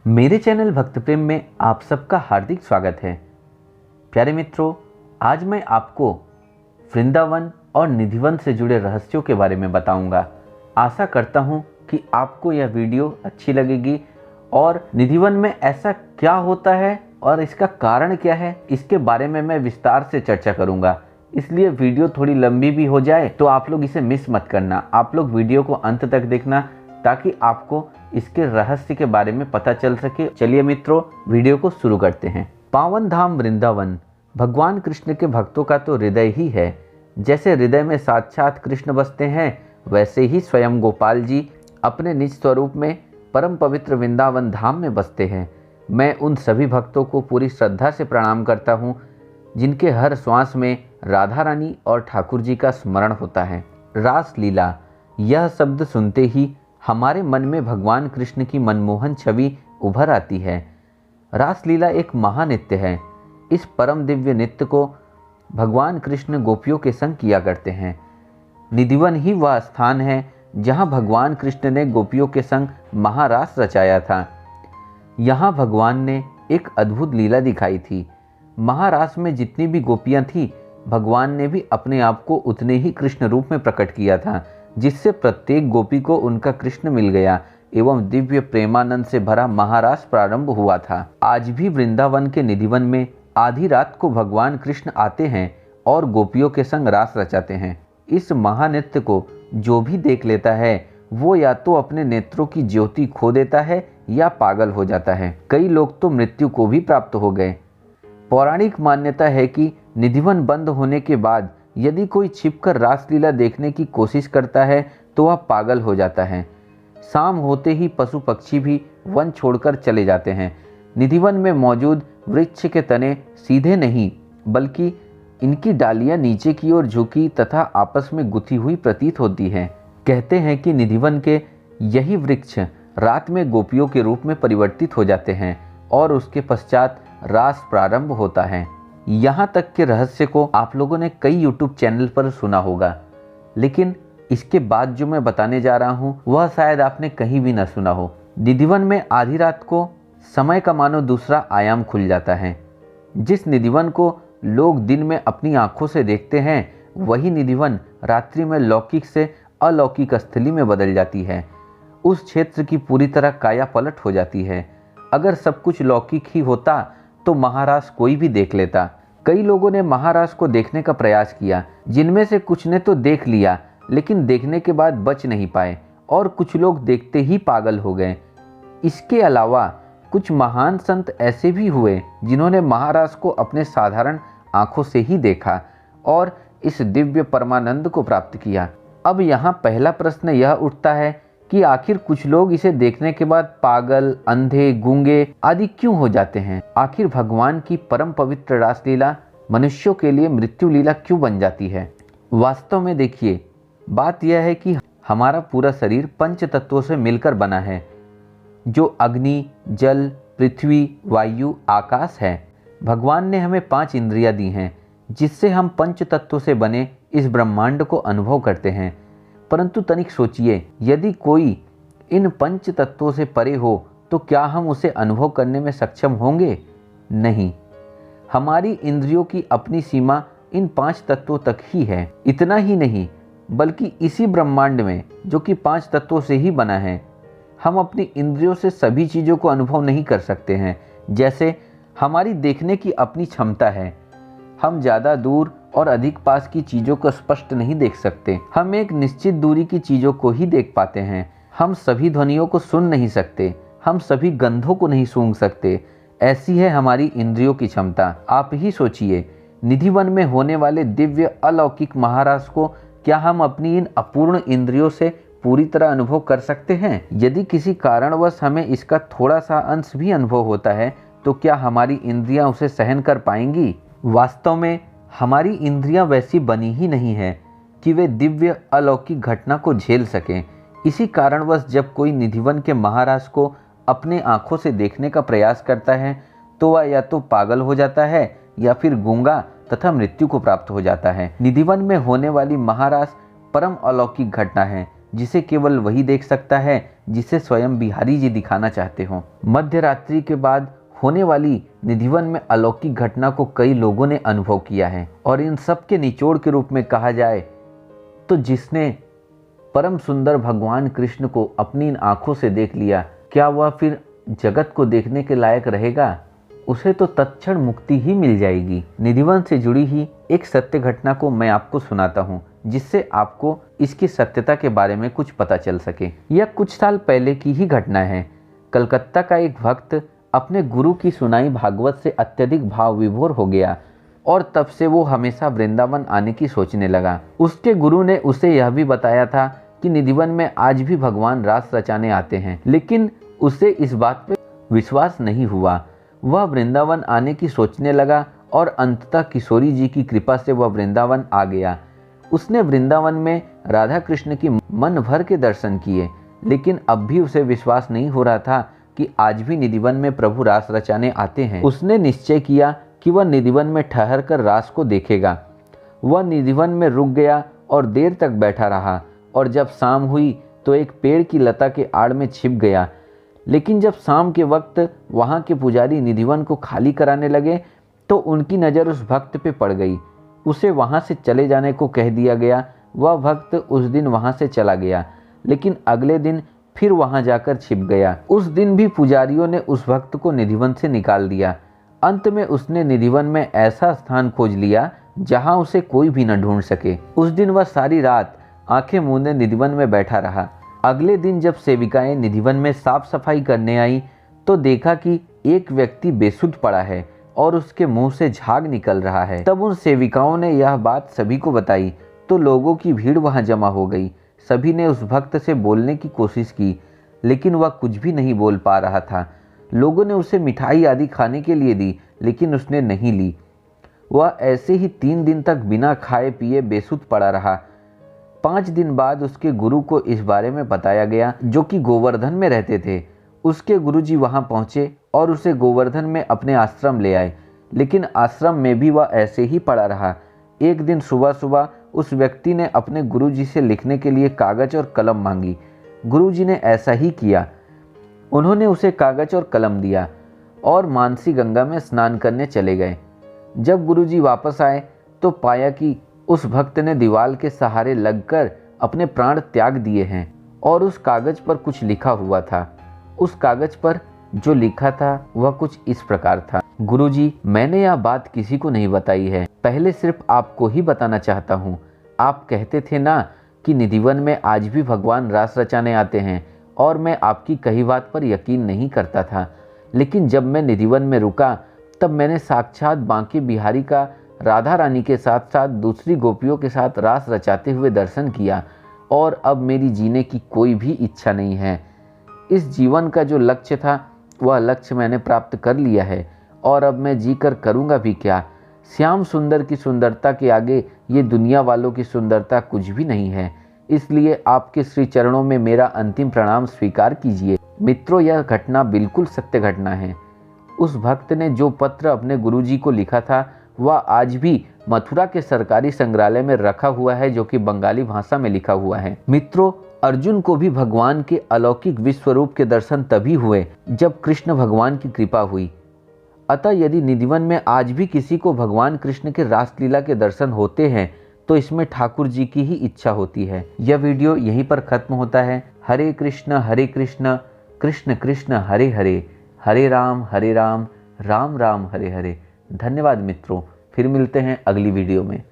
मेरे चैनल भक्त प्रेम में आप सबका हार्दिक स्वागत है। प्यारे मित्रों, आज मैं आपको वृंदावन और निधिवन से जुड़े रहस्यों के बारे में बताऊंगा। आशा करता हूं कि आपको यह वीडियो अच्छी लगेगी और निधिवन में ऐसा क्या होता है और इसका कारण क्या है, इसके बारे में मैं विस्तार से चर्चा करूंगा। इसलिए वीडियो थोड़ी लंबी भी हो जाए तो आप लोग इसे मिस मत करना। आप लोग वीडियो को अंत तक देखना ताकि आपको इसके रहस्य के बारे में पता चल सके। चलिए मित्रों, वीडियो को शुरू करते हैं। पावन धाम वृंदावन भगवान कृष्ण के भक्तों का तो हृदय ही है। जैसे हृदय में साक्षात कृष्ण बसते हैं, वैसे ही स्वयं गोपाल जी अपने निज स्वरूप में परम पवित्र वृंदावन धाम में बसते हैं। मैं उन सभी भक्तों को पूरी श्रद्धा से प्रणाम करता हूँ जिनके हर श्वास में राधा रानी और ठाकुर जी का स्मरण होता है। रास लीला, यह शब्द सुनते ही हमारे मन में भगवान कृष्ण की मनमोहन छवि उभर आती है। रासलीला एक महानृत्य है। इस परम दिव्य नृत्य को भगवान कृष्ण गोपियों के संग किया करते हैं। निधिवन ही वह स्थान है जहां भगवान कृष्ण ने गोपियों के संग महारास रचाया था। यहाँ भगवान ने एक अद्भुत लीला दिखाई थी। महारास में जितनी भी गोपियां थी, भगवान ने भी अपने आप को उतने ही कृष्ण रूप में प्रकट किया था, जिससे प्रत्येक गोपी को उनका कृष्ण मिल गया एवं दिव्य प्रेमानंद से भरा महारास प्रारंभ हुआ था। आज भी वृंदावन के निधिवन में आधी रात को भगवान कृष्ण आते हैं और गोपियों के संग रास रचाते हैं। इस महानृत्य को जो भी देख लेता है वो या तो अपने नेत्रों की ज्योति खो देता है या पागल हो जाता है। कई लोग तो मृत्यु को भी प्राप्त हो गए। पौराणिक मान्यता है कि निधिवन बंद होने के बाद यदि कोई छिपकर रासलीला देखने की कोशिश करता है तो वह पागल हो जाता है। शाम होते ही पशु पक्षी भी वन छोड़कर चले जाते हैं। निधिवन में मौजूद वृक्ष के तने सीधे नहीं बल्कि इनकी डालियां नीचे की ओर झुकी तथा आपस में गुथी हुई प्रतीत होती हैं। कहते हैं कि निधिवन के यही वृक्ष रात में गोपियों के रूप में परिवर्तित हो जाते हैं और उसके पश्चात रास प्रारंभ होता है। यहाँ तक के रहस्य को आप लोगों ने कई यूट्यूब चैनल पर सुना होगा, लेकिन इसके बाद जो मैं बताने जा रहा हूँ वह शायद आपने कहीं भी न सुना हो। निधिवन में आधी रात को समय का मानो दूसरा आयाम खुल जाता है। जिस निधिवन को लोग दिन में अपनी आंखों से देखते हैं, वही निधिवन रात्रि में लौकिक से अलौकिक स्थली में बदल जाती है। उस क्षेत्र की पूरी तरह काया पलट हो जाती है। अगर सब कुछ लौकिक ही होता तो महारास कोई भी देख लेता। कई लोगों ने महारास को देखने का प्रयास किया, जिनमें से कुछ ने तो देख लिया लेकिन देखने के बाद बच नहीं पाए और कुछ लोग देखते ही पागल हो गए। इसके अलावा कुछ महान संत ऐसे भी हुए जिन्होंने महारास को अपने साधारण आंखों से ही देखा और इस दिव्य परमानंद को प्राप्त किया। अब यहाँ पहला प्रश्न यह उठता है कि आखिर कुछ लोग इसे देखने के बाद पागल, अंधे, गूंगे आदि क्यों हो जाते हैं। आखिर भगवान की परम पवित्र रासलीला मनुष्यों के लिए मृत्यु लीला क्यों बन जाती है। वास्तव में देखिए, बात यह है कि हमारा पूरा शरीर पंच तत्वों से मिलकर बना है, जो अग्नि, जल, पृथ्वी, वायु, आकाश है। भगवान ने हमें 5 इंद्रियां दी हैं जिससे हम पंच तत्वों से बने इस ब्रह्मांड को अनुभव करते हैं। परंतु तनिक सोचिए, यदि कोई इन पंच तत्वों से परे हो तो क्या हम उसे अनुभव करने में सक्षम होंगे? नहीं। हमारी इंद्रियों की अपनी सीमा इन 5 तत्वों तक ही है। इतना ही नहीं, बल्कि इसी ब्रह्मांड में जो कि 5 तत्वों से ही बना है, हम अपनी इंद्रियों से सभी चीज़ों को अनुभव नहीं कर सकते हैं। जैसे हमारी देखने की अपनी क्षमता है, हम ज़्यादा दूर और अधिक पास की चीज़ों को स्पष्ट नहीं देख सकते। हम एक निश्चित दूरी की चीज़ों को ही देख पाते हैं। हम सभी ध्वनियों को सुन नहीं सकते। हम सभी गंधों को नहीं सूंघ सकते। ऐसी है हमारी इंद्रियों की क्षमता। आप ही सोचिए, निधिवन में होने वाले दिव्य अलौकिक महारास को क्या हम अपनी इन अपूर्ण इंद्रियों से पूरी तरह अनुभव कर सकते हैं? यदि किसी कारणवश हमें इसका थोड़ा सा अंश भी अनुभव होता है तो क्या हमारी इंद्रियां उसे सहन कर पाएंगी? वास्तव में हमारी इंद्रियां वैसी बनी ही नहीं है कि वे दिव्य अलौकिक घटना को झेल सकें। इसी कारणवश जब कोई निधिवन के महाराज को अपने आंखों से देखने का प्रयास करता है तो वह या तो पागल हो जाता है या फिर गूंगा तथा मृत्यु को प्राप्त हो जाता है। निधिवन में होने वाली महारास परम अलौकिक घटना है जिसे केवल वही देख सकता है जिसे स्वयं बिहारी जी दिखाना चाहते हों। मध्य रात्रि के बाद होने वाली निधिवन में अलौकिक घटना को कई लोगों ने अनुभव किया है, और इन सब के निचोड़ के रूप में कहा जाए तो जिसने परम सुंदर भगवान कृष्ण को अपनी इन आंखों से देख लिया, क्या वह फिर जगत को देखने के लायक रहेगा? उसे तो तत्क्षण मुक्ति ही मिल जाएगी। निधिवन से जुड़ी ही एक सत्य घटना को मैं आपको सुनाता हूँ, जिससे आपको इसकी सत्यता के बारे में कुछ पता चल सके। यह कुछ साल पहले की ही घटना है। कलकत्ता का एक भक्त अपने गुरु की सुनाई भागवत से अत्यधिक भाव विभोर हो गया, और तब से वो हमेशा वृंदावन आने की सोचने लगा। उसके गुरु ने उसे यह भी बताया था कि निधिवन में आज भी भगवान रास रचाने आते हैं, लेकिन उसे इस बात पे विश्वास नहीं हुआ। वह वृंदावन आने की सोचने लगा, और अंततः किशोरी जी की कृपा से वह वृंदावन आ गया। उसने वृंदावन में राधा कृष्ण की मन भर के दर्शन किए, लेकिन अब भी उसे विश्वास नहीं हो रहा था कि आज भी निधिवन में प्रभु रास रचाने आते हैं। उसने निश्चय किया कि वह निधिवन में ठहर कर रास को देखेगा। वह निधिवन में रुक गया और देर तक बैठा रहा, और जब शाम हुई तो एक पेड़ की लता के आड़ में छिप गया। लेकिन जब शाम के वक्त वहाँ के पुजारी निधिवन को खाली कराने लगे तो उनकी नज़र उस भक्त पे पड़ गई। उसे वहाँ से चले जाने को कह दिया गया। वह भक्त उस दिन वहाँ से चला गया, लेकिन अगले दिन फिर वहाँ जाकर छिप गया। उस दिन भी पुजारियों ने उस भक्त को निधिवन से निकाल दिया। अंत में उसने निधिवन में ऐसा स्थान खोज लिया जहाँ उसे कोई भी न ढूंढ सके। उस दिन वह सारी रात आंखें मूंदे निधिवन में बैठा रहा। अगले दिन जब सेविकाएं निधिवन में साफ सफाई करने आई तो देखा कि एक व्यक्ति बेसुध पड़ा है और उसके मुंह से झाग निकल रहा है। तब उन सेविकाओं ने यह बात सभी को बताई तो लोगों की भीड़ वहां जमा हो गई। सभी ने उस भक्त से बोलने की कोशिश की, लेकिन वह कुछ भी नहीं बोल पा रहा था। लोगों ने उसे मिठाई आदि खाने के लिए दी, लेकिन उसने नहीं ली। वह ऐसे ही 3 दिन तक बिना खाए पिए बेसुध पड़ा रहा। 5 दिन बाद उसके गुरु को इस बारे में बताया गया, जो कि गोवर्धन में रहते थे। उसके गुरुजी वहां पहुंचे और उसे गोवर्धन में अपने आश्रम ले आए, लेकिन आश्रम में भी वह ऐसे ही पड़ा रहा। एक दिन सुबह सुबह उस व्यक्ति ने अपने गुरुजी से लिखने के लिए कागज और कलम मांगी। गुरुजी ने ऐसा ही किया। उन्होंने उसे कागज और कलम दिया और मानसी गंगा में स्नान करने चले गए। जब गुरुजी वापस आए तो पाया कि उस भक्त ने दीवार के सहारे लगकर अपने प्राण त्याग दिए हैं, और उस कागज पर कुछ लिखा हुआ था। उस कागज पर जो लिखा था वह कुछ इस प्रकार था: गुरुजी, मैंने यह बात किसी को नहीं बताई है, पहले सिर्फ आपको ही बताना चाहता हूँ। आप कहते थे ना कि निधिवन में आज भी भगवान रास रचाने आते हैं, और मैं आपकी कही बात पर यकीन नहीं करता था। लेकिन जब मैं निधिवन में रुका तब मैंने साक्षात बांके बिहारी का राधा रानी के साथ साथ दूसरी गोपियों के साथ रास रचाते हुए दर्शन किया, और अब मेरी जीने की कोई भी इच्छा नहीं है। इस जीवन का जो लक्ष्य था वह लक्ष्य मैंने प्राप्त कर लिया है, और अब मैं जीकर करूँगा भी क्या। श्याम सुंदर की सुंदरता के आगे ये दुनिया वालों की सुंदरता कुछ भी नहीं है। इसलिए आपके श्री चरणों में मेरा अंतिम प्रणाम स्वीकार कीजिए। मित्रों, यह घटना बिल्कुल सत्य घटना है। उस भक्त ने जो पत्र अपने गुरुजी को लिखा था वह आज भी मथुरा के सरकारी संग्रहालय में रखा हुआ है, जो कि बंगाली भाषा में लिखा हुआ है। मित्रों, अर्जुन को भी भगवान के अलौकिक विश्व रूप के दर्शन तभी हुए जब कृष्ण भगवान की कृपा हुई। अतः यदि निधिवन में आज भी किसी को भगवान कृष्ण के रासलीला के दर्शन होते हैं तो इसमें ठाकुर जी की ही इच्छा होती है। यह वीडियो यहीं पर खत्म होता है। हरे कृष्ण कृष्ण कृष्ण हरे हरे, हरे राम राम राम हरे हरे। धन्यवाद मित्रों, फिर मिलते हैं अगली वीडियो में।